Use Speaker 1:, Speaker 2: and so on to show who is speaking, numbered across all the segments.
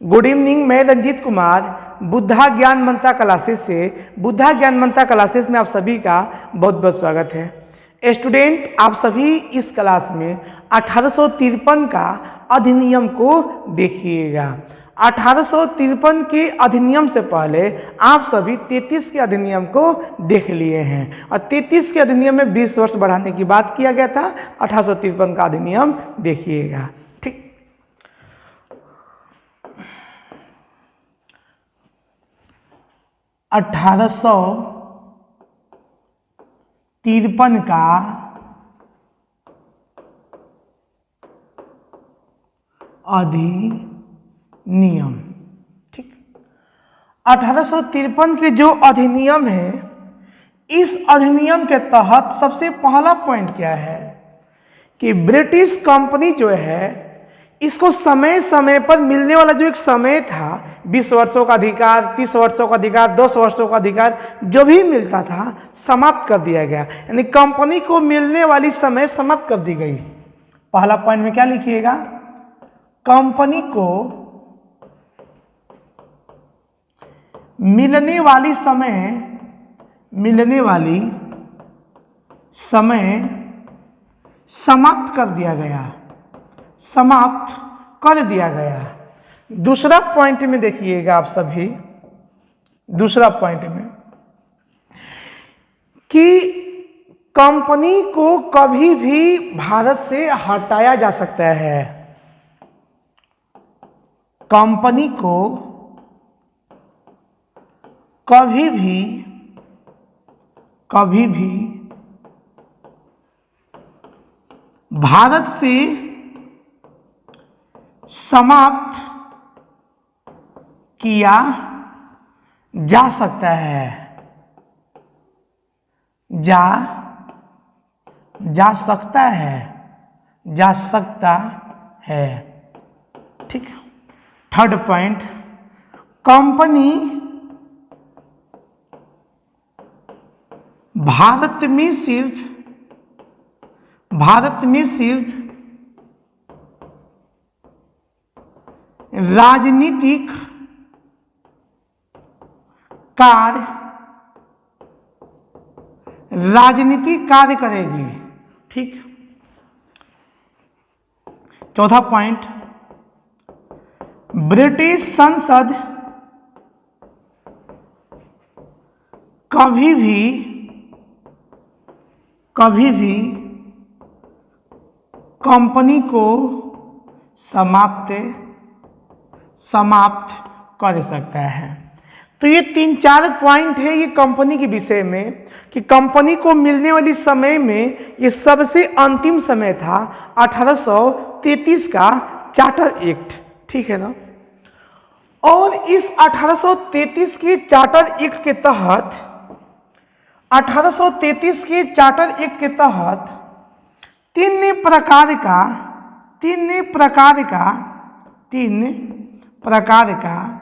Speaker 1: Good evening, मैं रंजीत कुमार बुद्धा ज्ञान मंत्रा classes से बुद्धा ज्ञान मंत्रा क्लासेस में आप सभी का बहुत बहुत स्वागत है। स्टूडेंट, आप सभी इस क्लास में 1853 का अधिनियम को देखिएगा। 1853 के अधिनियम से पहले आप सभी 33 के अधिनियम को देख लिए हैं और 33 के अधिनियम में 20 वर्ष बढ़ाने की बात किया गया था। 1853 का अधिनियम देखिएगा। 1853 का अधिनियम, ठीक। 1853 के जो अधिनियम है, इस अधिनियम के तहत सबसे पहला पॉइंट क्या है कि ब्रिटिश कंपनी जो है, इसको समय समय पर मिलने वाला जो एक समय था, 20 वर्षों का अधिकार, 30 वर्षों का अधिकार, 10 वर्षों का अधिकार, जो भी मिलता था समाप्त कर दिया गया। यानी कंपनी को मिलने वाली समय समाप्त कर दी गई। पहला पॉइंट में क्या लिखिएगा? कंपनी को मिलने वाली समय समाप्त कर दिया गया, समाप्त कर दिया गया। दूसरा पॉइंट में देखिएगा आप सभी, दूसरा पॉइंट में कि कंपनी को कभी भी भारत से हटाया जा सकता है। कंपनी को कभी भी भारत से समाप्त किया जा सकता है, जा सकता है, ठीक। थर्ड पॉइंट, कंपनी भारत में सिर्फ राजनीतिक कार्य करेगी, ठीक। चौथा पॉइंट, ब्रिटिश संसद कभी भी कंपनी को समाप्त कर सकता है। तो ये 3-4 पॉइंट है ये कंपनी के विषय में कि कंपनी को मिलने वाली समय में ये सबसे अंतिम समय था 1833 का चार्टर एक्ट, ठीक है ना। और इस 1833 के चार्टर एक्ट के तहत 1833 के चार्टर एक्ट के तहत तीन प्रकार का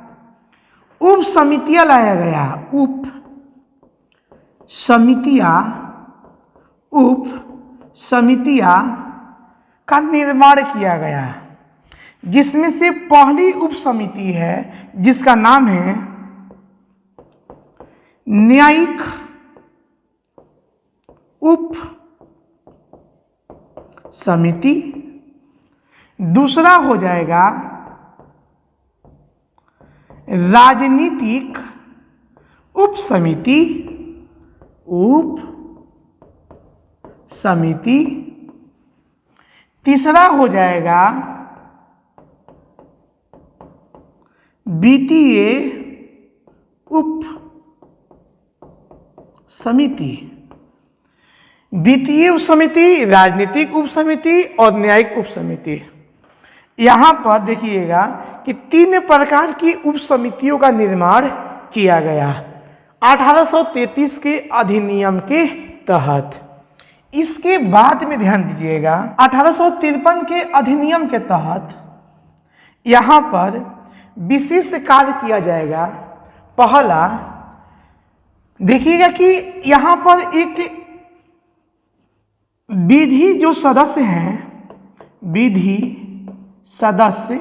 Speaker 1: उप समितियां लाया गया। उप समितियां का निर्माण किया गया, जिसमें से पहली उप समिति है जिसका नाम है न्यायिक उप समिति। दूसरा हो जाएगा राजनीतिक उप समिति। तीसरा हो जाएगा वित्तीय उप समिति। वित्तीय उप समिति, राजनीतिक उप समिति और न्यायिक उप समिति। यहां पर देखिएगा कि 3 प्रकार की उप समितियों का निर्माण किया गया 1833 के अधिनियम के तहत। इसके बाद में ध्यान दीजिएगा, 1853 के अधिनियम के तहत यहां पर विशेष कार्य किया जाएगा। पहला देखिएगा कि यहां पर एक विधि जो सदस्य हैं, विधि सदस्य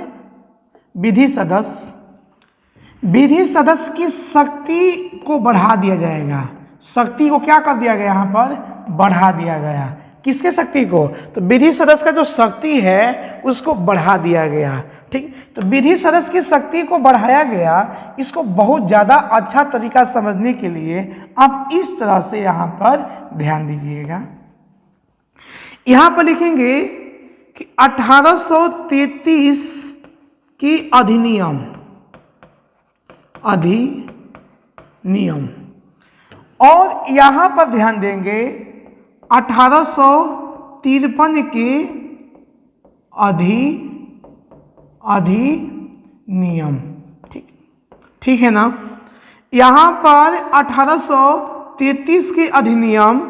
Speaker 1: विधि सदस्य, विधि सदस्य की शक्ति को बढ़ा दिया जाएगा। शक्ति को क्या कर दिया गया यहाँ पर? बढ़ा दिया गया। किसके शक्ति को? तो विधि सदस्य का जो शक्ति है उसको बढ़ा दिया गया। ठीक, तो विधि सदस्य की शक्ति को बढ़ाया गया। इसको बहुत ज़्यादा अच्छा तरीका समझने के लिए आप इस तरह से यहाँ पर ध्यान दीजिएगा। यहाँ पर लिखेंगे कि 1833 की अधिनियम और यहाँ पर ध्यान देंगे 1853 के अधिनियम। ठीक, ठीक है ना। यहाँ पर 1833 के अधिनियम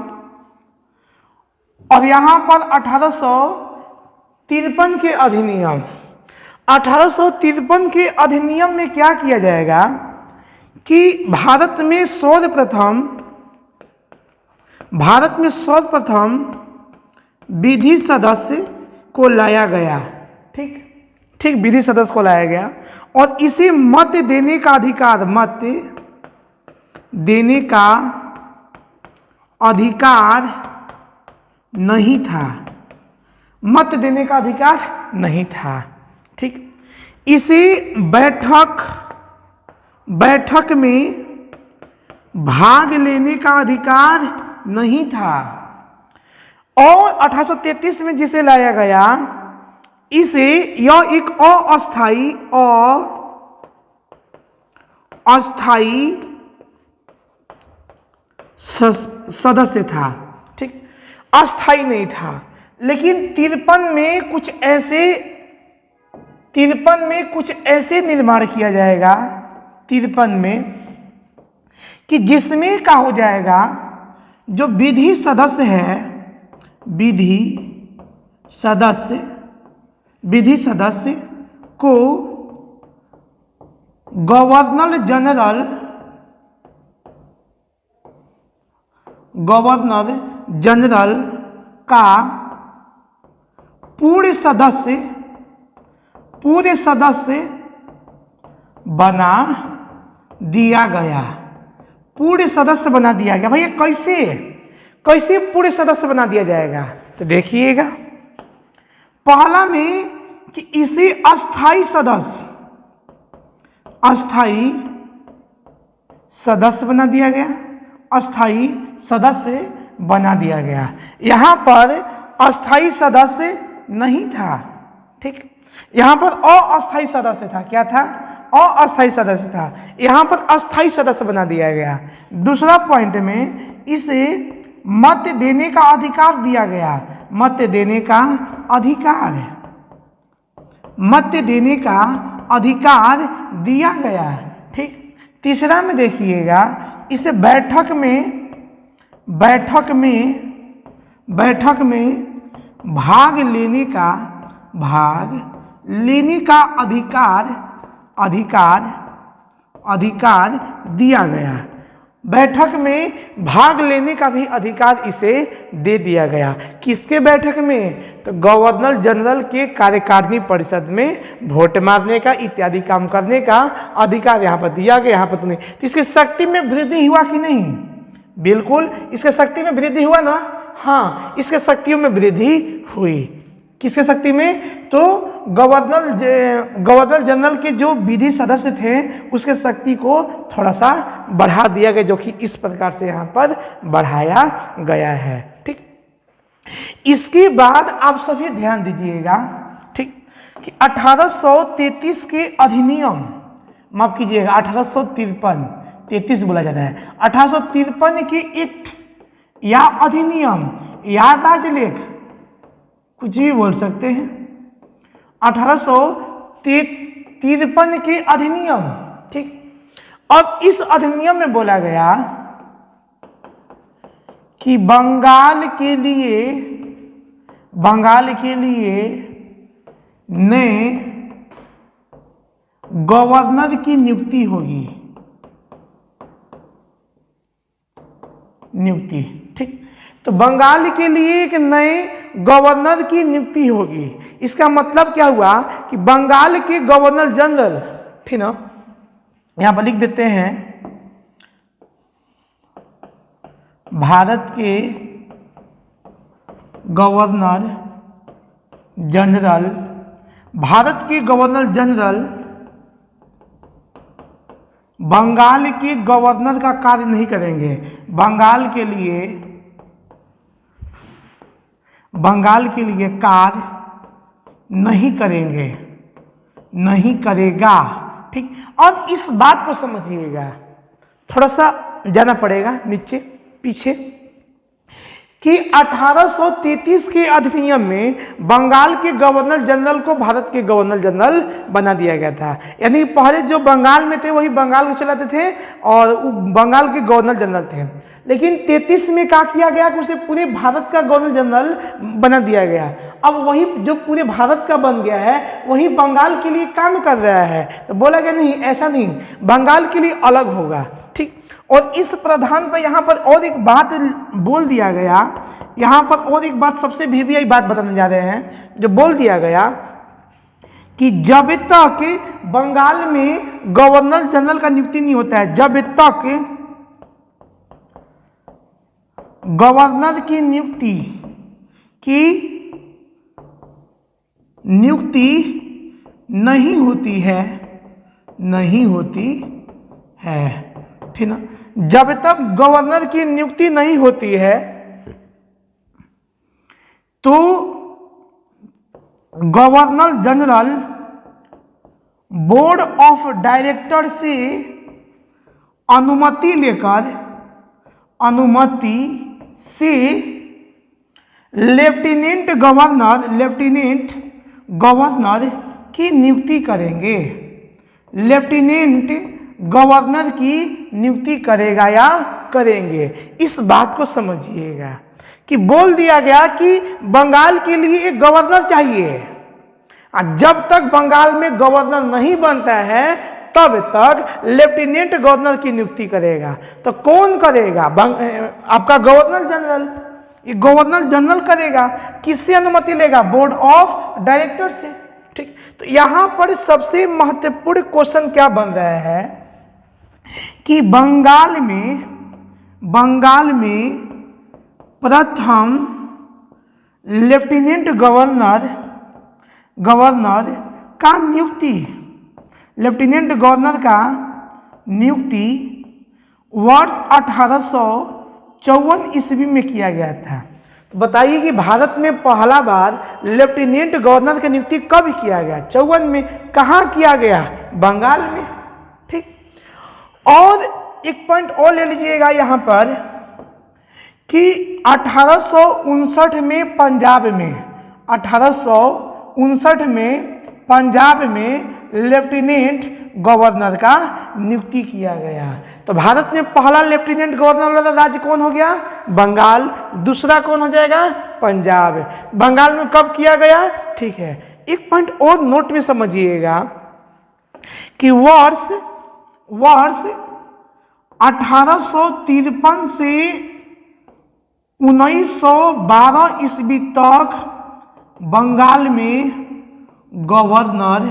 Speaker 1: और यहाँ पर 1853 के अधिनियम। 1853 के अधिनियम में क्या किया जाएगा कि भारत में सर्वप्रथम विधि सदस्य को लाया गया। ठीक ठीक, विधि सदस्य को लाया गया और इसे मत देने का अधिकार, मत देने का अधिकार नहीं था, मत देने का अधिकार नहीं था। ठीक, इसे बैठक में भाग लेने का अधिकार नहीं था। और 1833 में जिसे लाया गया, इसे यह एक अस्थाई सदस्य था। ठीक, अस्थाई नहीं था। लेकिन 53 में कुछ ऐसे निर्माण किया जाएगा 53 में कि जिसमें क्या हो जाएगा, जो विधि सदस्य है, विधि सदस्य को गवर्नर जनरल का पूरे सदस्य बना दिया गया। पूरे सदस्य बना दिया गया। भैया कैसे पूरे सदस्य बना दिया जाएगा? तो देखिएगा, पहला में कि इसे अस्थाई सदस्य बना दिया गया, अस्थाई सदस्य बना दिया गया। यहां पर अस्थाई सदस्य नहीं था। ठीक, यहां पर अस्थाई सदस्य था। क्या था? अस्थाई सदस्य था। यहां पर अस्थाई सदस्य बना दिया गया। दूसरा पॉइंट में इसे मत देने का अधिकार दिया गया। मत देने का अधिकार दिया गया। ठीक, तीसरा में देखिएगा, इसे बैठक में भाग लेने का अधिकार दिया गया। बैठक में भाग लेने का भी अधिकार इसे दे दिया गया। किसके बैठक में? तो गवर्नर जनरल के कार्यकारिणी परिषद में वोट मारने का इत्यादि काम करने का अधिकार यहाँ पर दिया गया। यहाँ पर तो नहीं। तो इसकी शक्ति में वृद्धि हुआ कि नहीं? बिल्कुल, इसके शक्ति में वृद्धि हुआ ना। हाँ, इसके शक्तियों में वृद्धि हुई। किसके शक्ति में? तो गवर्नर जनरल के जो विधि सदस्य थे उसके शक्ति को थोड़ा सा बढ़ा दिया गया, जो कि इस प्रकार से यहाँ पर बढ़ाया गया है। ठीक, इसके बाद आप सभी ध्यान दीजिएगा। ठीक, कि 1833 के अधिनियम, माफ कीजिएगा 1853 बोला जाता है। 1853 के एक्ट या अधिनियम या राजलेख, कुछ भी बोल सकते हैं। 1853 के अधिनियम। ठीक, अब इस अधिनियम में बोला गया कि बंगाल के लिए नए गवर्नर की नियुक्ति होगी। ठीक, तो बंगाल के लिए एक नए गवर्नर की नियुक्ति होगी। इसका मतलब क्या हुआ कि बंगाल के गवर्नर जनरल, ठीक ना, यहां पर लिख देते हैं भारत के गवर्नर जनरल, भारत के गवर्नर जनरल बंगाल के गवर्नर का कार्य नहीं करेंगे। बंगाल के लिए कार्य नहीं करेंगे, नहीं करेगा। ठीक, अब इस बात को समझिएगा, थोड़ा सा जाना पड़ेगा नीचे पीछे, कि 1833 के अधिनियम में बंगाल के गवर्नर जनरल को भारत के गवर्नर जनरल बना दिया गया था। यानी पहले जो बंगाल में थे वही बंगाल को चलाते थे और बंगाल के गवर्नर जनरल थे, लेकिन 33 में क्या किया गया कि उसे पूरे भारत का गवर्नर जनरल बना दिया गया। अब वही जो पूरे भारत का बन गया है वही बंगाल के लिए काम कर रहा है। तो बोला गया नहीं, ऐसा नहीं, बंगाल के लिए अलग होगा। ठीक, और इस प्रावधान पर यहाँ पर और एक बात बोल दिया गया, यहाँ पर और एक बात सबसे वीवीआई बात बताने जा रहे हैं, जो बोल दिया गया कि जब तक बंगाल में गवर्नर जनरल का नियुक्ति नहीं होता है, जब तक गवर्नर की नियुक्ति नहीं होती है, ठीक ना, जब तक गवर्नर की नियुक्ति नहीं होती है तो governor general board of director से अनुमति से लेफ्टिनेंट गवर्नर की नियुक्ति करेंगे। लेफ्टिनेंट गवर्नर की नियुक्ति करेगा या करेंगे। इस बात को समझिएगा कि बोल दिया गया कि बंगाल के लिए एक गवर्नर चाहिए, जब तक बंगाल में गवर्नर नहीं बनता है तब तक लेफ्टिनेंट गवर्नर की नियुक्ति करेगा। तो कौन करेगा? आपका गवर्नर जनरल। ये गवर्नर जनरल करेगा, किससे अनुमति लेगा? बोर्ड ऑफ डायरेक्टर से। ठीक, तो यहां पर सबसे महत्वपूर्ण क्वेश्चन क्या बन रहा है कि बंगाल में प्रथम लेफ्टिनेंट गवर्नर का नियुक्ति वर्ष 1854 ईस्वी में किया गया था। तो बताइए कि भारत में पहला बार लेफ्टिनेंट गवर्नर की नियुक्ति कब किया गया? 54 में। कहाँ किया गया? बंगाल में। ठीक, और एक पॉइंट और ले लीजिएगा यहां पर कि 1859 में पंजाब में लेफ्टिनेंट गवर्नर का नियुक्ति किया गया। तो भारत में पहला लेफ्टिनेंट गवर्नर वाला राज्य कौन हो गया? बंगाल। दूसरा कौन हो जाएगा? पंजाब। बंगाल में कब किया गया? ठीक है, एक पॉइंट और नोट में समझिएगा कि वर्ष 1853 से 1912 ईस्वी तक बंगाल में गवर्नर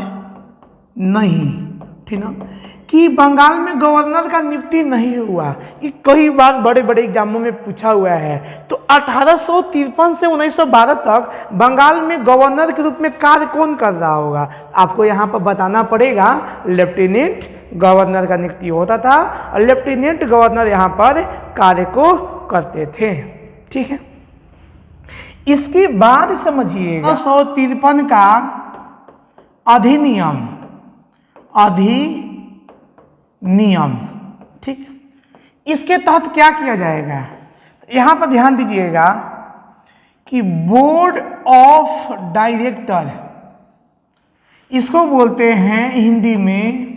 Speaker 1: नहीं, ठीक ना, कि बंगाल में गवर्नर का नियुक्ति नहीं हुआ। ये कई बार बड़े बड़े एग्जामों में पूछा हुआ है। तो 1853 से 1912 तक बंगाल में गवर्नर के रूप में कार्य कौन कर रहा होगा? आपको यहाँ पर बताना पड़ेगा। लेफ्टिनेंट गवर्नर का नियुक्ति होता था और लेफ्टिनेंट गवर्नर यहाँ पर कार्य को करते थे। ठीक है, इसके बाद समझिएगा 1953 का अधिनियम। ठीक, इसके तहत क्या किया जाएगा? यहां पर ध्यान दीजिएगा कि बोर्ड ऑफ डायरेक्टर, इसको बोलते हैं हिंदी में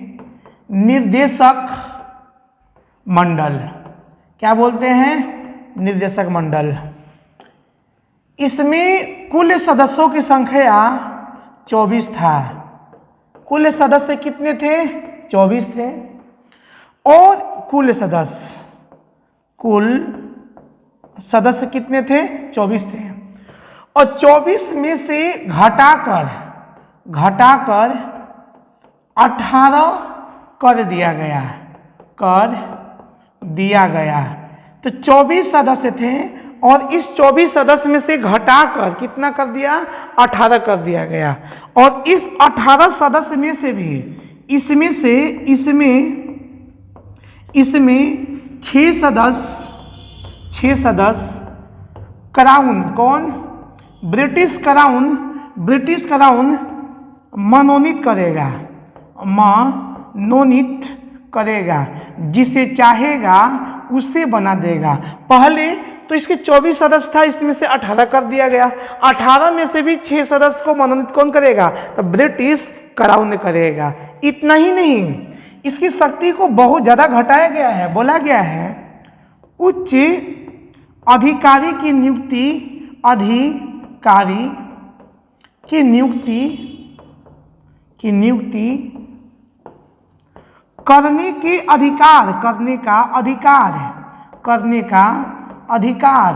Speaker 1: निर्देशक मंडल। क्या बोलते हैं? निर्देशक मंडल। इसमें कुल सदस्यों की संख्या 24 था। कुल सदस्य कितने थे? 24 थे। और कुल सदस्य कितने थे? 24 थे। और 24 में से घटाकर 18 कर दिया गया। तो 24 सदस्य थे और इस 24 सदस्य में से घटाकर कितना कर दिया? 18 कर दिया गया। और इस 18 सदस्य में से भी इसमें 6 सदस्य क्राउन, कौन? ब्रिटिश क्राउन मनोनीत करेगा, जिसे चाहेगा उसे बना देगा। पहले तो इसके 24 सदस्य था, इसमें से 18 कर दिया गया। 18 में से भी 6 सदस्य को मनोनीत कौन करेगा? तो ब्रिटिश क्राउन करेगा। इतना ही नहीं, इसकी शक्ति को बहुत ज्यादा घटाया गया है। बोला गया है उच्च अधिकारी की नियुक्ति करने का अधिकार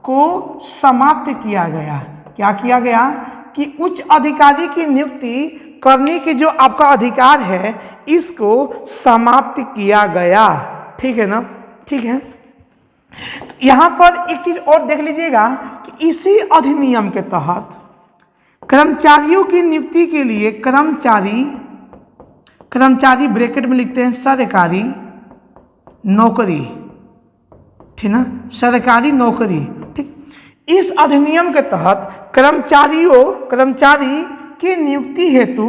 Speaker 1: को समाप्त किया गया। क्या किया गया? कि उच्च अधिकारी की नियुक्ति करने की जो आपका अधिकार है, इसको समाप्त किया गया। ठीक है ना? ठीक है। तो यहां पर एक चीज और देख लीजिएगा कि इसी अधिनियम के तहत कर्मचारियों की नियुक्ति के लिए कर्मचारी ब्रैकेट में लिखते हैं सरकारी नौकरी, ठीक ना? सरकारी नौकरी। ठीक, इस अधिनियम के तहत कर्मचारी के नियुक्ति हेतु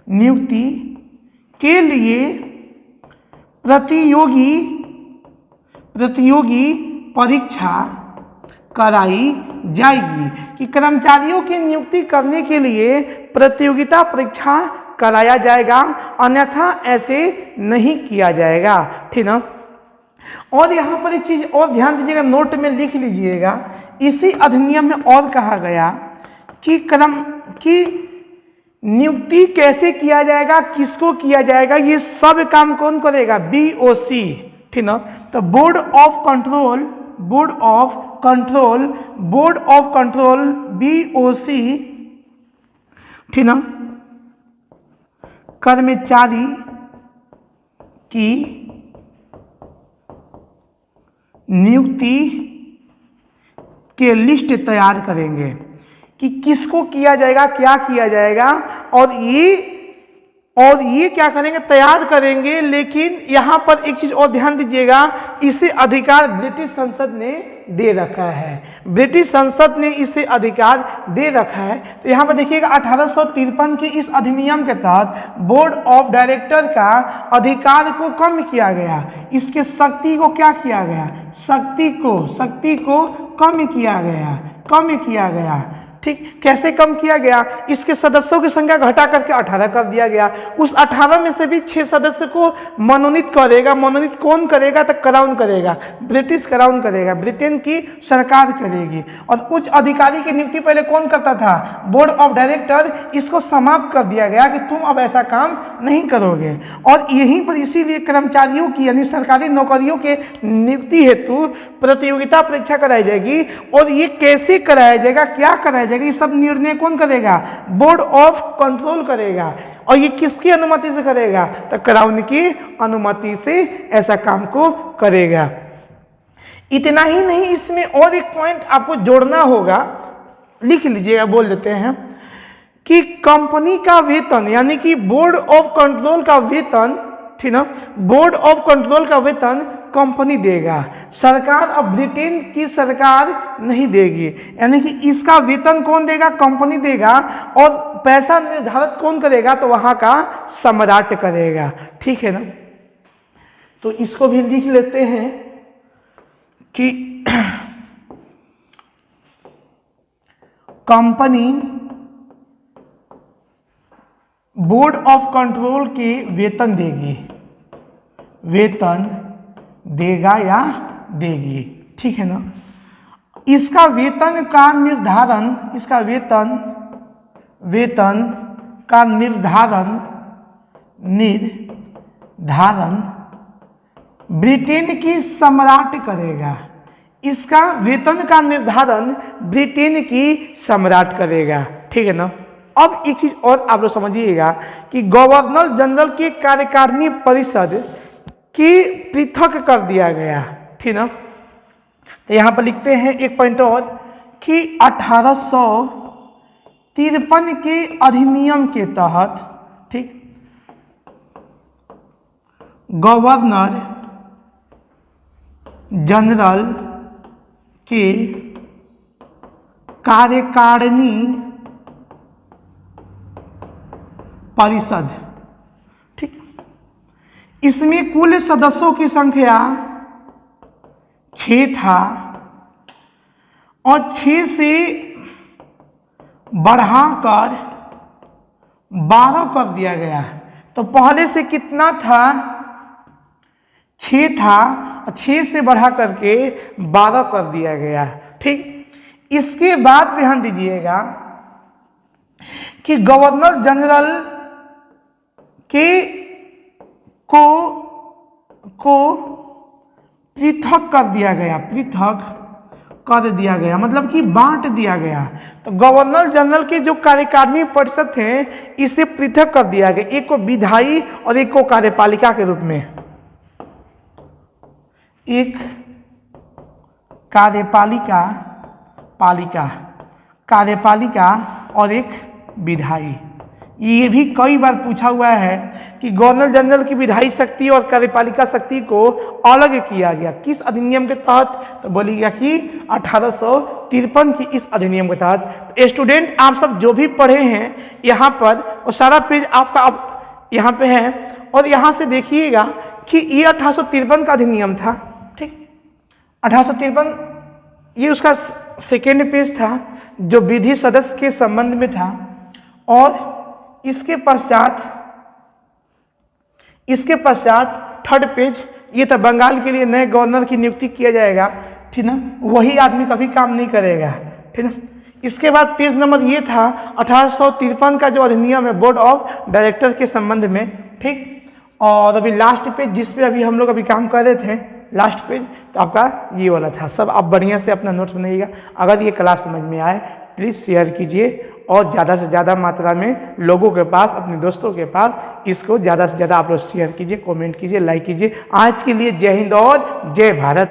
Speaker 1: नियुक्ति के लिए प्रतियोगी परीक्षा कराई जाएगी। कि कर्मचारियों की नियुक्ति करने के लिए प्रतियोगिता परीक्षा कराया जाएगा, अन्यथा ऐसे नहीं किया जाएगा। ठीक ना? और यहां पर एक चीज और ध्यान दीजिएगा, नोट में लिख लीजिएगा। इसी अधिनियम में और कहा गया कि नियुक्ति कैसे किया जाएगा, किसको किया जाएगा, ये सब काम कौन करेगा? BOC। ठीक ना? तो बोर्ड ऑफ कंट्रोल BOC, ठीक ना, कर्मचारी की नियुक्ति के लिस्ट तैयार करेंगे कि किसको किया जाएगा, क्या किया जाएगा, और ये क्या करेंगे? तैयार करेंगे। लेकिन यहां पर एक चीज और ध्यान दीजिएगा, इसे अधिकार ब्रिटिश संसद ने दे रखा है। ब्रिटिश संसद ने इसे अधिकार दे रखा है। तो यहां पर देखिएगा 1853 के इस अधिनियम के तहत बोर्ड ऑफ डायरेक्टर का अधिकार को कम किया गया, इसके शक्ति को क्या किया गया? शक्ति को कम किया गया। ठीक, कैसे कम किया गया? इसके सदस्यों की संख्या घटा करके 18 कर दिया गया। उस 18 में से भी 6 सदस्य को मनोनीत करेगा। मनोनीत कौन करेगा? तो क्राउन करेगा, ब्रिटिश क्राउन करेगा, ब्रिटेन की सरकार करेगी। और उच्च अधिकारी की नियुक्ति पहले कौन करता था? Board of director. इसको समाप्त कर दिया गया कि तुम अब ऐसा काम नहीं करोगे। और यहीं पर इसीलिए कर्मचारियों की यानी सरकारी नौकरियों के नियुक्ति हेतु प्रतियोगिता परीक्षा कराई जाएगी। और ये कैसे कराया जाएगा, क्या कराया जाएगा, ये सब निर्णय कौन करेगा? बोर्ड ऑफ कंट्रोल करेगा। और ये किसकी अनुमति से करेगा? तो क्राउन की अनुमति से ऐसा काम को करेगा। इतना ही नहीं, इसमें और एक पॉइंट आपको जोड़ना होगा, लिख लीजिएगा, बोल देते हैं कि कंपनी का वेतन यानी कि बोर्ड ऑफ कंट्रोल का वेतन, ठीक ना, बोर्ड ऑफ कंट्रोल का वेतन कंपनी देगा, सरकार अब ब्रिटेन की सरकार नहीं देगी। यानी कि इसका वेतन कौन देगा? कंपनी देगा। और पैसा निर्धारित कौन करेगा? तो वहां का सम्राट करेगा। ठीक है ना? तो इसको भी लिख लेते हैं कि कंपनी बोर्ड ऑफ कंट्रोल के वेतन देगा या देगी। ठीक है ना? इसका वेतन का निर्धारण ब्रिटेन की सम्राट करेगा। इसका वेतन का निर्धारण ब्रिटेन की सम्राट करेगा। ठीक है ना। अब एक चीज और आप लोग समझिएगा कि गवर्नर जनरल की कार्यकारिणी परिषद की पृथक कर दिया गया। ठीक ना। तो यहां पर लिखते हैं एक पॉइंट और कि 1853 के अधिनियम के तहत, ठीक, गवर्नर जनरल की कार्यकारिणी परिषद, ठीक, इसमें कुल सदस्यों की संख्या 6 था और 6 से बढ़ाकर 12 कर दिया गया। तो पहले से कितना था? 6 था और 6 से बढ़ा करके 12 कर दिया गया। ठीक। इसके बाद ध्यान दीजिएगा कि गवर्नर जनरल के को पृथक कर दिया गया, पृथक कर दिया गया मतलब कि बांट दिया गया। तो गवर्नर जनरल के जो कार्यकारिणी परिषद थे इसे पृथक कर दिया गया, एक को विधायी और एक को कार्यपालिका के रूप में। एक कार्यपालिका और एक विधायी। ये भी कई बार पूछा हुआ है कि गवर्नर जनरल की विधायी शक्ति और कार्यपालिका शक्ति को अलग किया गया किस अधिनियम के तहत? तो बोलिएगा कि 1853 की इस अधिनियम के तहत। तो स्टूडेंट आप सब जो भी पढ़े हैं यहाँ पर वो सारा पेज आपका अब यहाँ पे है और यहाँ से देखिएगा कि ये 1853 का अधिनियम था। ठीक, 1853 ये उसका सेकेंड पेज था जो विधि सदस्य के संबंध में था और इसके पश्चात थर्ड पेज ये था बंगाल के लिए नए गवर्नर की नियुक्ति किया जाएगा। ठीक ना, वही आदमी कभी काम नहीं करेगा। ठीक ना। इसके बाद पेज नंबर ये था 1853 का जो अधिनियम है बोर्ड ऑफ डायरेक्टर के संबंध में। ठीक, और अभी लास्ट पेज जिस पे अभी हम लोग अभी काम कर रहे थे लास्ट पेज तो आपका ये वाला था। सब आप बढ़िया से अपना नोट्स बनाइएगा। अगर ये क्लास समझ में आए प्लीज़ शेयर कीजिए और ज़्यादा से ज़्यादा मात्रा में लोगों के पास, अपने दोस्तों के पास इसको ज़्यादा से ज़्यादा आप लोग शेयर कीजिए, कमेंट कीजिए, लाइक कीजिए। आज के लिए जय हिंद और जय भारत।